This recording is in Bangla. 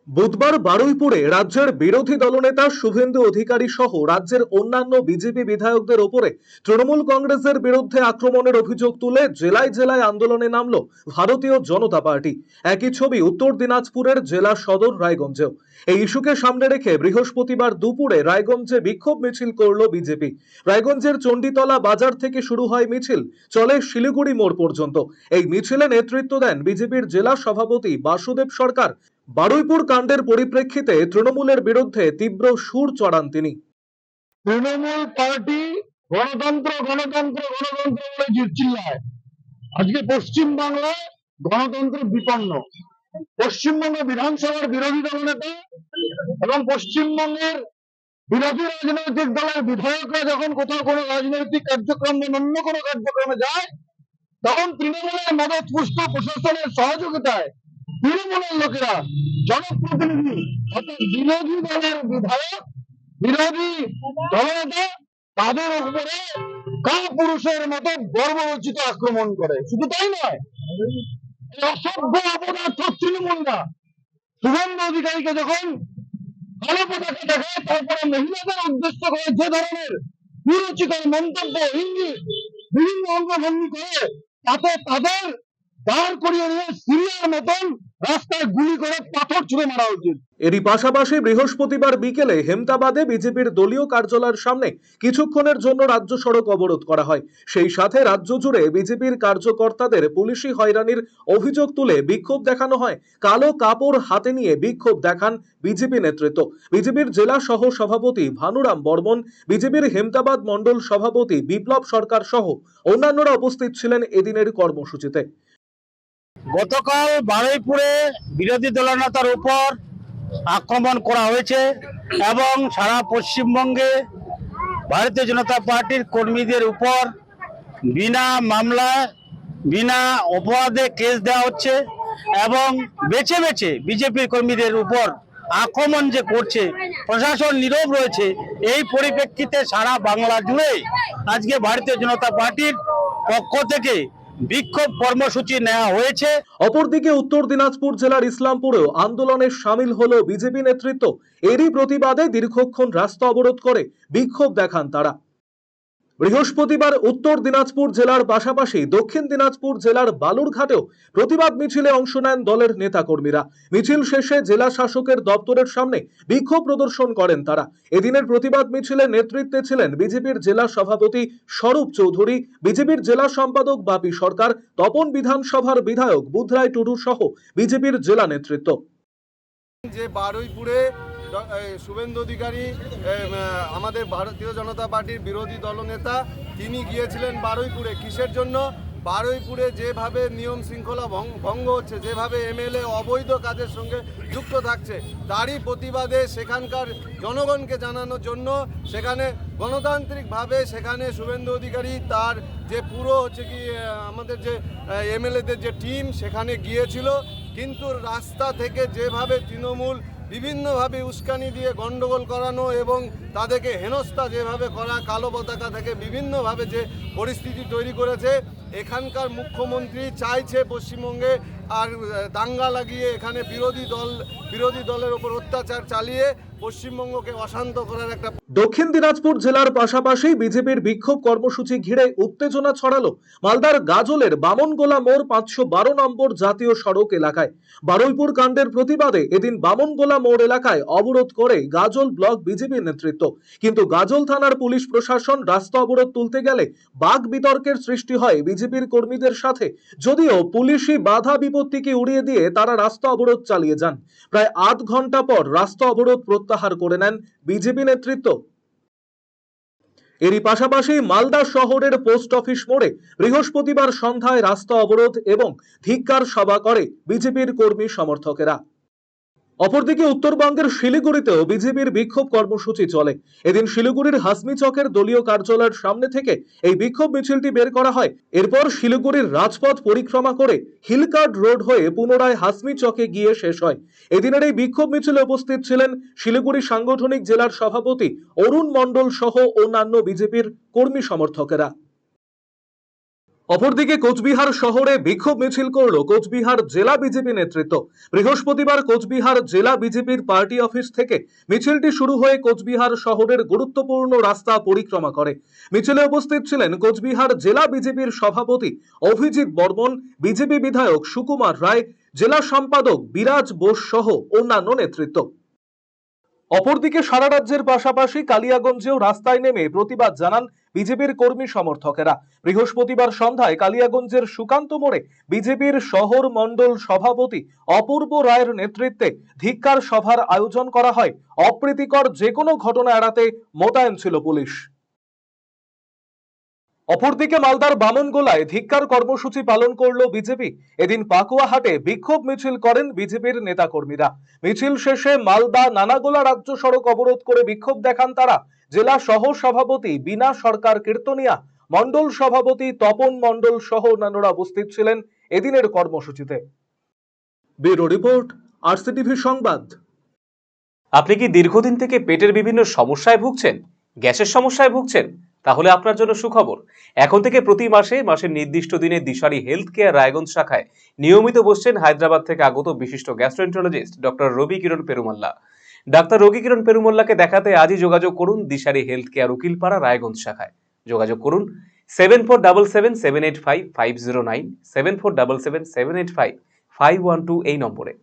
বুধবার বারুইপুরে রাজ্যের বিরোধী দলনেতা শুভেন্দু অধিকারী সহ রাজ্যের অন্যান্য বিজেপি বিধায়কদের ওপরে তৃণমূল কংগ্রেসের বিরুদ্ধে আক্রমণের অভিযোগ তুলে জেলায় জেলায় আন্দোলনে নামল ভারতীয় জনতা পার্টি। একই ছবি উত্তর দিনাজপুরের জেলা সদর রায়গঞ্জেও। এই ইস্যুকে সামনে রেখে বৃহস্পতিবার দুপুরে রায়গঞ্জে বিক্ষোভ মিছিল করল বিজেপি। রায়গঞ্জের চণ্ডীতলা বাজার থেকে শুরু হয় মিছিল, চলে শিলিগুড়ি মোড় পর্যন্ত। এই মিছিলে নেতৃত্ব দেন বিজেপির জেলা সভাপতি বাসুদেব সরকার। বারুইপুর কাণ্ডের পরিপ্রেক্ষিতে তৃণমূলের বিরুদ্ধে তীব্র সুর চড়ান তিনি। তৃণমূল পার্টি গণতন্ত্র গণতন্ত্র গণতন্ত্র বলে চিল্লায়। আজকে পশ্চিমবাংলায় গণতন্ত্র বিপন্ন। পশ্চিমবঙ্গ বিধানসভার বিরোধী দলনেতা এবং পশ্চিমবঙ্গের বিরোধী রাজনৈতিক দলের বিধায়করা যখন কোথাও কোনো রাজনৈতিক কার্যক্রম বা অন্য কোনো কার্যক্রমে যায়, তখন তৃণমূলের মদত পুষ্ট প্রশাসনের সহযোগিতায় তৃণমূলের লোকেরা, জনপ্রতিনিধি অর্থাৎ বিরোধী দলের বিধায়ক, বিরোধী দলনেতা, তাদের উপরে কাপুরুষের মতো গর্বরচিত আক্রমণ করে। শুধু তাই নয়, অসভ্য অপদার্থ তৃণমূলরা শুভেন্দু অধিকারীকে যখন কালো পতাকা দেখায়, তারপরে মহিলাদের উদ্দেশ্য করে যে ধরনের কুরুচিকর মন্তব্য, ইঙ্গিত, বিভিন্ন অঙ্গভঙ্গি করে, তাতে তাদের দাঁড় করিয়ে নিয়ে সিরিয়ার মতন রাস্তায় গুলি করে পাথর ছুঁড়ে মারা উচিত। এরই পাশাপাশি বৃহস্পতিবার বিকেলে হেমতাবাদে বিজেপির দলীয় কার্যালয়ের সামনে কিছুক্ষণের জন্য রাজ্য সড়ক অবরোধ করা হয়। সেই সাথে রাজ্য জুড়ে বিজেপির কার্যকর্তাদের পুলিশি হয়রানির অভিযোগ তুলে বিক্ষোভ দেখানো হয়। কালো কাপড় হাতে নিয়ে বিক্ষোভ দেখান বিজেপি নেতৃত্ব। বিজেপির জেলা সহ সভাপতি ভানুরাম বর্মন, বিজেপির হেমতাবাদ মণ্ডল সভাপতি বিপ্লব সরকার সহ অন্যান্যরা উপস্থিত ছিলেন এদিনের কর্মসূচিতে। গতকাল বারুইপুরে বিরোধী দলনেতার উপর আক্রমণ করা হয়েছে এবং সারা পশ্চিমবঙ্গে ভারতীয় জনতা পার্টির কর্মীদের উপর বিনা মামলায় বিনা অপরাধে কেস দেওয়া হচ্ছে এবং বেছে বেছে বিজেপির কর্মীদের উপর আক্রমণ যে করছে, প্রশাসন নীরব রয়েছে। এই পরিপ্রেক্ষিতে সারা বাংলা জুড়ে আজকে ভারতীয় জনতা পার্টির পক্ষ থেকে বিক্ষোভ কর্মসূচি নেওয়া হয়েছে। অপরদিকে উত্তর দিনাজপুর জেলার ইসলামপুরেও আন্দোলনে সামিল হলো বিজেপি নেতৃত্ব। এরই প্রতিবাদে দীর্ঘক্ষণ রাস্তা অবরোধ করে বিক্ষোভ দেখান তারা। বৃহস্পতিবার উত্তর দিনাজপুর জেলার পাশাপাশি দক্ষিণ দিনাজপুর জেলার বালুরঘাটেও প্রতিবাদ মিছিলে অংশ নেন দলের নেতাকর্মীরা। মিছিল শেষে জেলা শাসকের দপ্তরের সামনে বিক্ষোভ প্রদর্শন করেন তারা। এদিনের প্রতিবাদ মিছিলে নেতৃত্বে ছিলেন বিজেপির জেলা সভাপতি স্বরূপ চৌধুরী, বিজেপির জেলা সম্পাদক বাপি সরকার, তপন বিধানসভার বিধায়ক বুধরাই টুডু সহ বিজেপির জেলা নেতৃত্ব। যে বারুইপুরে শুভেন্দু অধিকারী আমাদের ভারতীয় জনতা পার্টির বিরোধী দলনেতা, তিনি গিয়েছিলেন বারুইপুরে। কিসের জন্য? বারুইপুরে যেভাবে নিয়ম শৃঙ্খলা ভঙ্গ হচ্ছে, যেভাবে এমএলএ অবৈধ কাজের সঙ্গে যুক্ত থাকছে, তারই প্রতিবাদে সেখানকার জনগণকে জানানোর জন্য সেখানে গণতান্ত্রিকভাবে সেখানে শুভেন্দু অধিকারী তার যে পুরো হচ্ছে কি আমাদের যে এমএলএদের যে টিম সেখানে গিয়েছিল। কিন্তু রাস্তা থেকে যেভাবে তৃণমূল বিভিন্নভাবে উস্কানি দিয়ে গণ্ডগোল করানো এবং তাদেরকে হেনস্থা যেভাবে করা, কালো পতাকা থেকে বিভিন্নভাবে যে পরিস্থিতি তৈরি করেছে, এখানকার মুখ্যমন্ত্রী চাইছে পশ্চিমবঙ্গে আর দাঙ্গা লাগিয়ে এখানে বিরোধী দলের ওপর অত্যাচার চালিয়ে পশ্চিমবঙ্গকে অশান্ত করার একটা। দক্ষিণ দিনাজপুর জেলার পাশাপাশি বিজেপির বিক্ষোভ কর্মসূচি ঘিরে উত্তেজনা ছড়ালো মালদার গাজলের বামনগোলা মোড় 512 নম্বর জাতীয় সড়ক এলাকায়। বারুইপুর কাণ্ডের প্রতিবাদে এদিন বামনগোলা মোড় এলাকায় অবরোধ করে গাজল ব্লক বিজেপি নেতৃত্ব। কিন্তু গাজল থানার পুলিশ প্রশাসন রাস্তা অবরোধ তুলতে গেলে বাক বিতর্কের সৃষ্টি হয় বিজেপির কর্মীদের সাথে। যদিও পুলিশি বাধা বিপত্তিকে উড়িয়ে দিয়ে তারা রাস্তা অবরোধ চালিয়ে যান। প্রায় আধ ঘন্টা পর রাস্তা অবরোধ প্রত্যাহার করে নেন বিজেপি নেতৃত্ব। এরই পাশাপাশি মালদা শহরের পোস্ট অফিস মোড়ে বৃহস্পতিবার সন্ধ্যায় রাস্তা অবরোধ এবং ধিক্কার সভা করে বিজেপির কর্মী সমর্থকেরা। অপরদিকে উত্তরবঙ্গের শিলিগুড়িতেও বিজেপির বিক্ষোভ কর্মসূচি চলে। এদিন শিলিগুড়ির হাসমি চকের দলীয় কার্যালয়ের সামনে থেকে এই বিক্ষোভ মিছিলটি বের করা হয়। এরপর শিলিগুড়ির রাজপথ পরিক্রমা করে হিলকার্ড রোড হয়ে পুনরায় হাসমি চকে গিয়ে শেষ হয়। এদিনের এই বিক্ষোভ মিছিলে উপস্থিত ছিলেন শিলিগুড়ি সাংগঠনিক জেলার সভাপতি অরুণ মণ্ডল সহ অন্যান্য বিজেপির কর্মী সমর্থকেরা। অপরদিকে কোচবিহার শহরে বিক্ষোভ মিছিল করল কোচবিহার জেলা বিজেপি নেতৃত্ব। বৃহস্পতিবার কোচবিহার জেলা বিজেপির পার্টি অফিস থেকে মিছিলটি শুরু হয়ে কোচবিহার শহরের গুরুত্বপূর্ণ রাস্তা পরিক্রমা করে। মিছিলে উপস্থিত ছিলেন কোচবিহার জেলা বিজেপির সভাপতি অভিজিৎ বর্মন, বিজেপি বিধায়ক সুকুমার রায়, জেলা সম্পাদক বিরাজ বোস সহ অন্যান্য নেতৃত্ব। অপরদিকে সারা রাজ্যের পাশাপাশি কালিয়াগঞ্জেও রাস্তায় নেমে প্রতিবাদ জানান বিজেপির কর্মী সমর্থকেরা। বৃহস্পতিবার সন্ধ্যায় কালিয়াগঞ্জের সুকান্ত মোড়ে বিজেপির শহর মণ্ডল সভাপতি অপূর্ব রায়ের নেতৃত্বে ধিক্কার সভার আয়োজন করা হয়। অপ্রীতিকর যে কোনো ঘটনা এড়াতে মোতায়েন ছিল পুলিশ। অপরদিকে মালদার বামনগোলায় ধিক্কার কর্মসূচি পালন করল বিজেপি। এদিন পাকুয়াহাটে বিক্ষোভ মিছিল করেন বিজেপির নেতাকর্মীরা। মিছিল শেষে মালদা নানাগোলা রাজ্য সড়ক অবরোধ করে বিক্ষোভ দেখান তারা। জেলা সহ সভাপতি বিনা সরকার কীর্তনিয়া, মণ্ডল সভাপতি তপন মণ্ডল সহ অন্যান্যরা উপস্থিত ছিলেন এদিনের কর্মসূচিতে। ব্যুরো রিপোর্ট, আরসিটিভি সংবাদ। আপনি কি দীর্ঘদিন থেকে পেটের বিভিন্ন সমস্যায় ভুগছেন, গ্যাসের সমস্যায় ভুগছেন? তাহলে আপনার জন্য সুখবর। এখন থেকে প্রতি মাসের নির্দিষ্ট দিনে দিশারি হেলথ কেয়ার রায়গঞ্জ শাখায় নিয়মিত বসছেন হায়দ্রাবাদ থেকে আগত বিশিষ্ট গ্যাস্ট্রোএন্টারোলজিস্ট ডক্টর রবি কিরণ পেরুমাল্লা। ডাক্তার রবি কিরণ পেরুমাল্লাকে দেখাতে আজই যোগাযোগ করুন দিশারি হেলথ কেয়ার উকিলপাড়া রায়গঞ্জ শাখায়। যোগাযোগ করুন 7477785509, 7477785512 এই নম্বরে।